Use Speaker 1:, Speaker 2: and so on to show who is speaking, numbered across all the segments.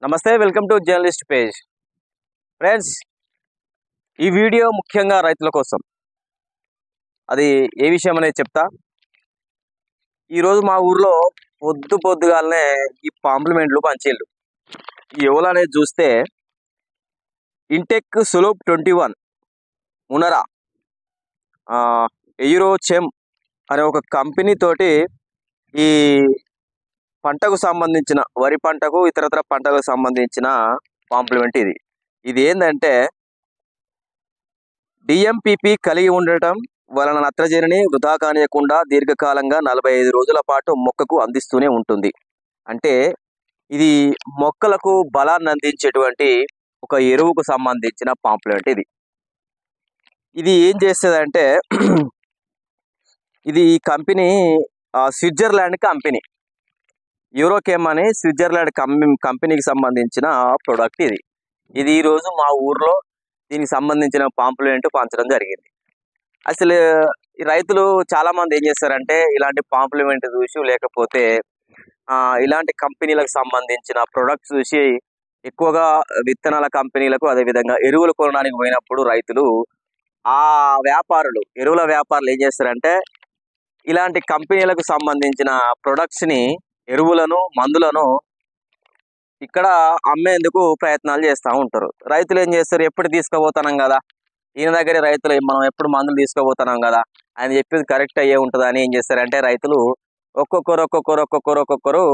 Speaker 1: నమస్తే, welcome to journalist page. Friends, ఈ video ముఖ్యంగా రైతుల కోసం. అది ఏ విషయం అనేది చెప్తా. ఈరోజు మా ఊర్లో పొద్దుగాలనే ఈ పాంప్లిమెంట్లు పంచేళ్ళు. ఎవరు అనేది చూస్తే ఇంటెక్ సులోప్ 21 మునరా ఎయిరో చెమ్ అనే ఒక కంపెనీ తోటి ఈ పంటకు సంబంధించిన వరి పంటకు ఇతరత్ర పంటలకు సంబంధించిన పాంప్లిమెంట్ ఇది ఏంటంటే డిఎంపిపి కలిగి ఉండటం వలన నత్రజనిని వృధా కానియకుండా దీర్ఘకాలంగా 45 రోజుల పాటు మొక్కకు అందిస్తూనే ఉంటుంది. అంటే ఇది మొక్కలకు బలాన్ని అందించేటువంటి ఒక ఎరువుకు సంబంధించిన పాంప్లిమెంట్ ఇది ఏం చేస్తుందంటే ఇది ఈ కంపెనీ స్విట్జర్లాండ్ కంపెనీ, యూరోకెమ్ అనే స్విట్జర్లాండ్ కంపెనీకి సంబంధించిన ప్రోడక్ట్ ఇది ఈరోజు మా ఊర్లో దీనికి సంబంధించిన పాంప్లిమెంట్ పంచడం జరిగింది. అసలు ఈ రైతులు చాలా మంది ఏం చేస్తారంటే ఇలాంటి పాంప్లిమెంట్ చూసి లేకపోతే ఇలాంటి కంపెనీలకు సంబంధించిన ప్రొడక్ట్స్ చూసి ఎక్కువగా విత్తనాల కంపెనీలకు అదేవిధంగా ఎరువులు కొనడానికి పోయినప్పుడు రైతులు ఎరువుల వ్యాపారులు ఏం చేస్తారంటే ఇలాంటి కంపెనీలకు సంబంధించిన ప్రొడక్ట్స్ని, ఎరువులను, మందులను ఇక్కడ అమ్మేందుకు ప్రయత్నాలు చేస్తూ ఉంటారు. రైతులు ఏం చేస్తారు, ఎప్పుడు తీసుకుపోతున్నాం కదా ఈయన దగ్గర రైతులు మనం ఎప్పుడు మందులు తీసుకుపోతున్నాం కదా ఆయన చెప్పేది కరెక్ట్ అయ్యే ఉంటుంది అని ఏం చేస్తారంటే రైతులు ఒక్కొక్కరు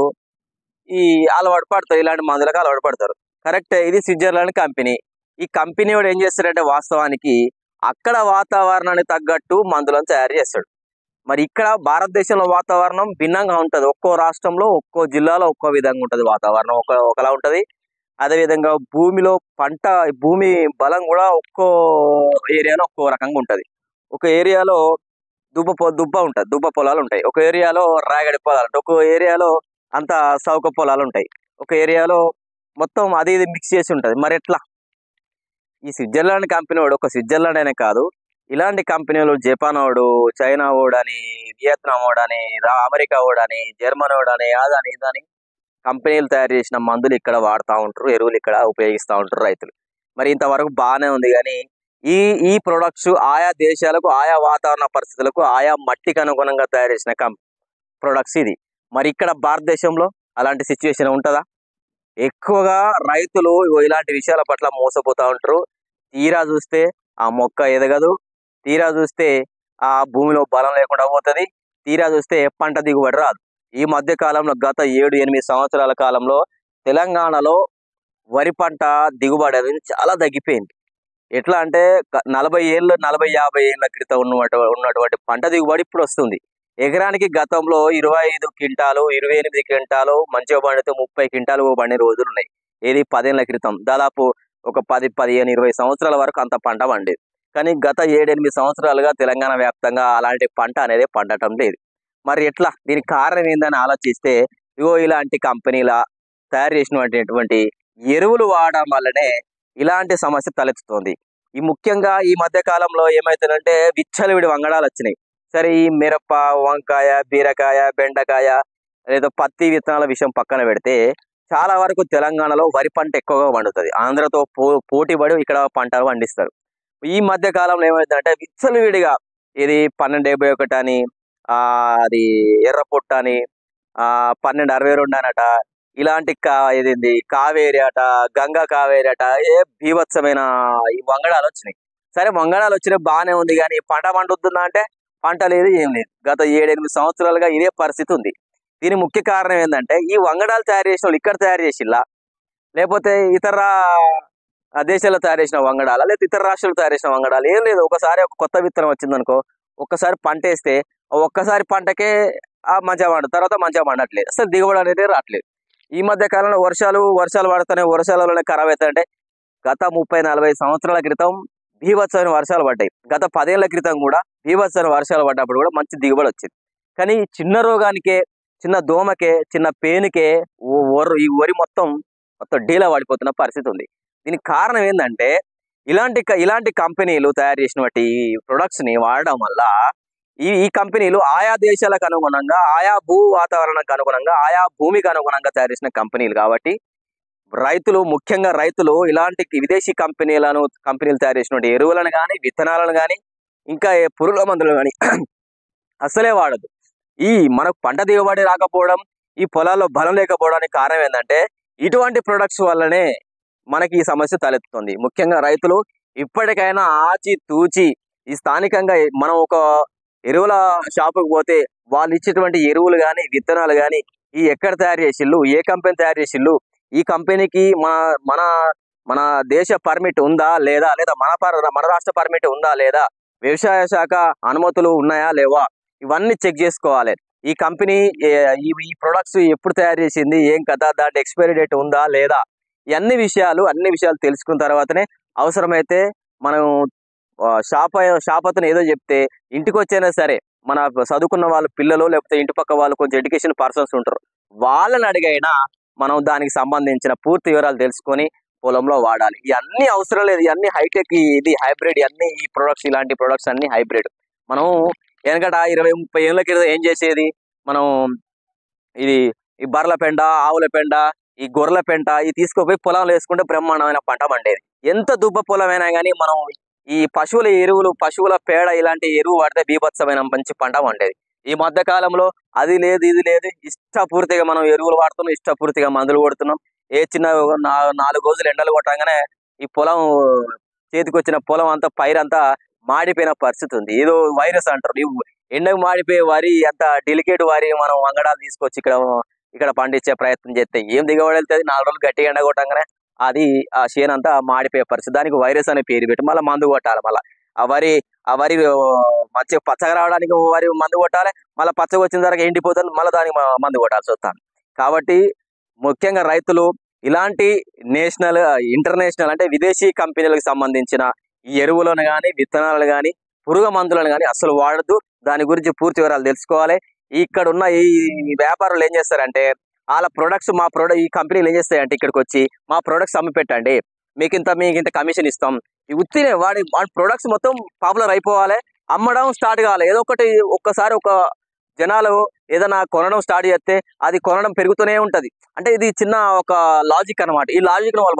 Speaker 1: ఈ అలవాటు పడతారు, ఇలాంటి మందులకు అలవాటు పడతారు. కరెక్ట్, ఇది స్విట్జర్లాండ్ కంపెనీ. ఈ కంపెనీ వాడు ఏం చేస్తారంటే వాస్తవానికి అక్కడ వాతావరణానికి తగ్గట్టు మందులను తయారు చేస్తాడు. మరి ఇక్కడ భారతదేశంలో వాతావరణం భిన్నంగా ఉంటుంది. ఒక్కో రాష్ట్రంలో ఒక్కో జిల్లాలో ఒక్కో విధంగా ఉంటుంది వాతావరణం, ఒకలా ఉంటుంది. అదేవిధంగా భూమి బలం కూడా ఒక్కో ఏరియాలో ఒక్కో రకంగా ఉంటుంది. ఒక ఏరియాలో దుబ్బ ఉంటుంది, దుబ్బ పొలాలు ఉంటాయి. ఒక ఏరియాలో రాగడి పొలాలు ఉంటాయి. ఒక ఏరియాలో అంత సౌక పొలాలు ఉంటాయి. ఒక ఏరియాలో మొత్తం అది మిక్స్ చేసి ఉంటుంది. మరి ఎట్లా ఈ స్విట్జర్లాండ్ కంపెనీ వాడు ఒక స్విట్జర్లాండ్ అనే కాదు, ఇలాంటి కంపెనీలు జపాన్ వాడు, చైనా ఓడని, వియత్నాం ఓడని, అమెరికా ఓడని, జర్మనీ ఓడని, అదని ఇదని కంపెనీలు తయారు చేసిన మందులు ఇక్కడ వాడుతూ ఉంటారు, ఎరువులు ఇక్కడ ఉపయోగిస్తూ ఉంటారు రైతులు. మరి ఇంతవరకు బాగానే ఉంది. కానీ ఈ ప్రొడక్ట్స్ ఆయా దేశాలకు, ఆయా వాతావరణ పరిస్థితులకు, ఆయా మట్టికి అనుగుణంగా తయారు చేసిన ప్రొడక్ట్స్ మరి ఇక్కడ భారతదేశంలో అలాంటి సిచ్యువేషన్ ఉంటుందా? ఎక్కువగా రైతులు ఇలాంటి విషయాల పట్ల మోసపోతూ ఉంటారు. తీరా చూస్తే ఆ మొక్క ఎదగదు, తీరా చూస్తే ఆ భూమిలో బలం లేకుండా పోతుంది, తీరా చూస్తే పంట దిగుబడి రాదు. ఈ మధ్య కాలంలో గత 7-8 సంవత్సరాల కాలంలో తెలంగాణలో వరి పంట దిగుబడి అనేది చాలా తగ్గిపోయింది. ఎట్లా అంటే 40-50 ఏళ్ళ క్రితం ఉన్నటువంటి పంట దిగుబడి ఇప్పుడు వస్తుంది. ఎకరానికి గతంలో 25 క్వింటాలు, 28 క్వింటాలు, మంచిగా పండితే 30 క్వింటాలు పండే రోజులు ఉన్నాయి. ఏది 10 ఏళ్ల క్రితం. దాదాపు ఒక 10-15-20 సంవత్సరాల వరకు అంత పంట పండేది. కానీ గత 7-8 సంవత్సరాలుగా తెలంగాణ వ్యాప్తంగా అలాంటి పంట అనేది పండటం లేదు. మరి ఎట్లా, దీనికి కారణం ఏందని ఆలోచిస్తే ఇలాంటి కంపెనీల తయారు చేసినటువంటి ఎరువులు వాడడం వల్లనే ఇలాంటి సమస్య తలెత్తుతోంది. ముఖ్యంగా ఈ మధ్య కాలంలో ఏమైతుందంటే విచ్చలవిడి వంగడాలు వచ్చినాయి. సరే, ఈ మిరప, వంకాయ, బీరకాయ, బెండకాయ లేదా పత్తి విత్తనాల విషయం పక్కన పెడితే చాలా వరకు తెలంగాణలో వరి పంట ఎక్కువగా పండుతుంది. ఆంధ్రతో పోటీ పడి ఇక్కడ పంటలు పండిస్తారు. ఈ మధ్య కాలంలో ఏమైందంటే విచ్చలవిడిగా ఇది 1271 అని, అది ఎర్రపొట్టు అని, 1262 అనట, ఇలాంటి కావేరి అట, గంగా కావేరి అట, బీభత్సమైన ఈ వంగడాలు వచ్చినాయి. సరే, వంగడాలు వచ్చినాయి బాగానే ఉంది. కానీ పంట పండుతుందా అంటే పంట లేదు, ఏం లేదు. గత 7-8 సంవత్సరాలుగా ఇదే పరిస్థితి ఉంది. దీని ముఖ్య కారణం ఏంటంటే ఈ వంగడాలు తయారు చేసిన వాళ్ళు ఇక్కడ తయారు చేసిల్లా, లేకపోతే ఇతర దేశాల్లో తయారు చేసిన వంగడాలా, లేకపోతే ఇతర రాష్ట్రాలు తయారు చేసిన వంగడాలు, ఏం లేదు. ఒకసారి ఒక కొత్త విత్తనం వచ్చిందనుకో, ఒక్కసారి పంట వేస్తే ఒక్కసారి పంటకే మంచిగా పండు, తర్వాత మంచిగా పండట్లేదు, అసలు దిగుబడి అనేది రావట్లేదు. ఈ మధ్య కాలంలో వర్షాలు పడుతున్నాయి, వర్షాలలోనే ఖరాబ్ అవుతాయంటే గత 30-40 సంవత్సరాల క్రితం బీభత్సమైన వర్షాలు పడ్డాయి. గత 10 ఏళ్ల క్రితం కూడా బీభత్సమైన వర్షాలు పడ్డప్పుడు కూడా మంచి దిగుబడి వచ్చింది. కానీ చిన్న రోగానికే, చిన్న దోమకే, చిన్న పేనుకే ఈ వరి మొత్తం డీలా పడిపోతున్న పరిస్థితి ఉంది. దీనికి కారణం ఏంటంటే ఇలాంటి కంపెనీలు తయారు చేసినటువంటి ప్రొడక్ట్స్ ని వాడడం వల్ల ఈ కంపెనీలు ఆయా దేశాలకు అనుగుణంగా, ఆయా భూ వాతావరణానికి అనుగుణంగా, ఆయా భూమికి అనుగుణంగా తయారు చేసిన కంపెనీలు కాబట్టి రైతులు, ముఖ్యంగా రైతులు ఇలాంటి విదేశీ కంపెనీలు తయారు చేసినటువంటి ఎరువులను కానీ, విత్తనాలను కానీ, ఇంకా పురుగుల మందులు కానీ అస్సలే వాడదు. ఈ మనకు పంట దిగుబడి రాకపోవడం, ఈ పొలాల్లో బలం లేకపోవడానికి కారణం ఏంటంటే ఇటువంటి ప్రొడక్ట్స్ వల్లనే మనకి ఈ సమస్య తలెత్తుతుంది. ముఖ్యంగా రైతులు ఇప్పటికైనా ఆచి తూచి ఈ స్థానికంగా మనం ఒక ఎరువుల షాపుకి పోతే వాళ్ళు ఇచ్చేటువంటి ఎరువులు కానీ, విత్తనాలు కానీ ఈ ఎక్కడ తయారు చేసిళ్ళు, ఏ కంపెనీ తయారు చేసిళ్ళు, ఈ కంపెనీకి మన మన దేశ పర్మిట్ ఉందా లేదా, లేదా మన రాష్ట్ర పర్మిట్ ఉందా లేదా, వ్యవసాయ శాఖ అనుమతులు ఉన్నాయా లేవా, ఇవన్నీ చెక్ చేసుకోవాలి. ఈ కంపెనీ ఈ ప్రొడక్ట్స్ ఎప్పుడు తయారు చేసింది, ఏం కదా, దాంట్లో ఎక్స్పైరీ డేట్ ఉందా లేదా, అన్ని విషయాలు తెలుసుకున్న తర్వాతనే అవసరమైతే మనం షాప్ అతను ఏదో చెప్తే ఇంటికి వచ్చైనా సరే మన చదువుకున్న వాళ్ళ పిల్లలు లేకపోతే ఇంటి పక్క వాళ్ళు కొంచెం ఎడ్యుకేషన్ పర్సన్స్ ఉంటారు, వాళ్ళని అడిగైనా మనం దానికి సంబంధించిన పూర్తి వివరాలు తెలుసుకొని పొలంలో వాడాలి. ఇవన్నీ అవసరం లేదు, ఇవన్నీ హైటెక్, ఇది హైబ్రిడ్, ఇవన్నీ ఈ ప్రొడక్ట్స్, ఇలాంటి ప్రొడక్ట్స్ అన్ని హైబ్రిడ్. మనం వెనకట 20-30 ఏళ్ళ క్రితం ఏం చేసేది, మనం ఈ బర్రెల పెండ, ఆవుల పెండ, ఈ గొర్రెల పెంట ఇది తీసుకుపోయి పొలంలో వేసుకుంటే బ్రహ్మాండమైన పంట పండేది. ఎంత దుబ్బ పొలమైనా కానీ మనం ఈ పశువుల ఎరువులు, పశువుల పేడ ఇలాంటి ఎరువు వాడితే బీభత్సమైన మంచి పంట పండేది. ఈ మధ్య కాలంలో అది లేదు, ఇది లేదు, ఇష్టపూర్తిగా మనం ఎరువులు వాడుతున్నాం, ఇష్టపూర్తిగా మందులు కొడుతున్నాం. ఏ చిన్న 4 రోజులు ఎండలు కొట్టగానే ఈ పొలం చేతికి వచ్చిన పొలం అంతా పైరంతా మాడిపోయిన పరిస్థితి ఉంది. ఏదో వైరస్ అంటారు. ఎండకు మాడిపోయే వరి, అంత డెలికేట్ వరి మనం అంగడాలు తీసుకొచ్చి ఇక్కడ పండించే ప్రయత్నం చేస్తే ఏం దిగబడి వెళ్తుంది. 4 రోజులు గట్టిగా ఎండ కొట్టంగానే అది ఆ చేను అంతా మాడిపోయే పరిస్థితి. దానికి వైరస్ అనే పేరు పెట్టి మళ్ళీ మందు కొట్టాలి. మళ్ళీ ఆ వరి మంచిగా పచ్చగా రావడానికి వరి మందు కొట్టాలి. మళ్ళీ పచ్చగా వచ్చిన తర్వాత ఎండిపోతుంది, మళ్ళీ దానికి మందు కొట్టాల్సి వస్తాను. కాబట్టి ముఖ్యంగా రైతులు ఇలాంటి నేషనల్, ఇంటర్నేషనల్ అంటే విదేశీ కంపెనీలకు సంబంధించిన ఈ ఎరువులను కానీ, విత్తనాలను కానీ, పురుగు మందులను కానీ అసలు వాడద్దు. దాని గురించి పూర్తి వివరాలు తెలుసుకోవాలి. ఇక్కడ ఉన్న ఈ వ్యాపారులు ఏం చేస్తారంటే వాళ్ళ ప్రొడక్ట్స్, ఈ కంపెనీలు ఏం చేస్తాయంటే ఇక్కడికి వచ్చి మా ప్రొడక్ట్స్ అమ్మి పెట్టండి, మీకు ఇంత కమిషన్ ఇస్తాం. ఉత్తినే వాడి ప్రొడక్ట్స్ మొత్తం పాపులర్ అయిపోవాలి, అమ్మడం స్టార్ట్ కావాలి. ఏదో ఒకటి ఒక్కసారి ఒక జనాలు ఏదైనా కొనడం స్టార్ట్ చేస్తే అది కొనడం పెరుగుతూనే ఉంటది. అంటే ఇది చిన్న ఒక లాజిక్ అనమాట. ఈ లాజిక్ ను వాళ్ళు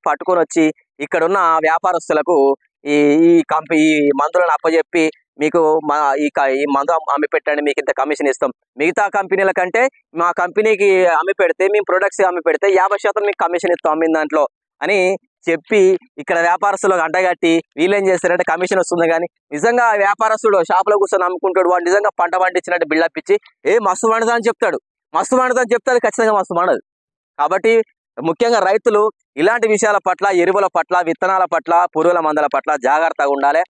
Speaker 1: పట్టుకొని వచ్చి ఇక్కడ ఉన్న వ్యాపారస్తులకు ఈ మందులను అప్పచెప్పి మీకు ఈ మందు అమ్మి పెట్టండి, మీకు ఇంత కమిషన్ ఇస్తాం. మిగతా కంపెనీల కంటే మా కంపెనీకి అమ్మి పెడితే, మేము ప్రొడక్ట్స్ అమ్మి పెడితే 50% మీకు కమిషన్ ఇస్తాం అమ్మిన దాంట్లో అని చెప్పి ఇక్కడ వ్యాపారస్తులకు అంటగట్టి వీళ్ళు ఏం చేస్తారంటే కమిషన్ వస్తుంది. కానీ నిజంగా వ్యాపారస్తుడు షాపులో కూర్చొని అమ్ముకుంటాడు, వాడు నిజంగా పంట పండించినట్టు బిల్డప్ ఇచ్చి మస్తు పండుదా అని చెప్తాడు. అది ఖచ్చితంగా మస్తు పండదు. కాబట్టి ముఖ్యంగా రైతులు ఇలాంటి విషయాల పట్ల, ఎరువుల పట్ల, విత్తనాల పట్ల, పురుగుల మందుల పట్ల జాగ్రత్తగా ఉండాలి.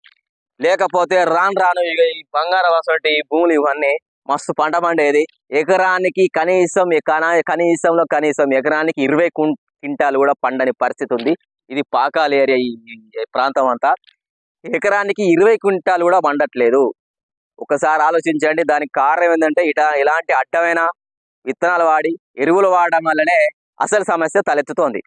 Speaker 1: లేకపోతే రాను ఈ బంగారం అసలు భూములు ఇవన్నీ మస్తు పంట పండేది. ఎకరానికి కనీసం ఎకరానికి 20 క్వింటాలు కూడా పండని పరిస్థితి ఉంది. ఇది పాకాల ఏరియా, ఈ ప్రాంతం అంతా ఎకరానికి 20 క్వింటాలు కూడా పండట్లేదు. ఒకసారి ఆలోచించండి. దానికి కారణం ఏంటంటే ఇలాంటి అడ్డమైన విత్తనాలు వాడి, ఎరువులు వాడడం వల్లనే అసలు సమస్య తలెత్తుతోంది.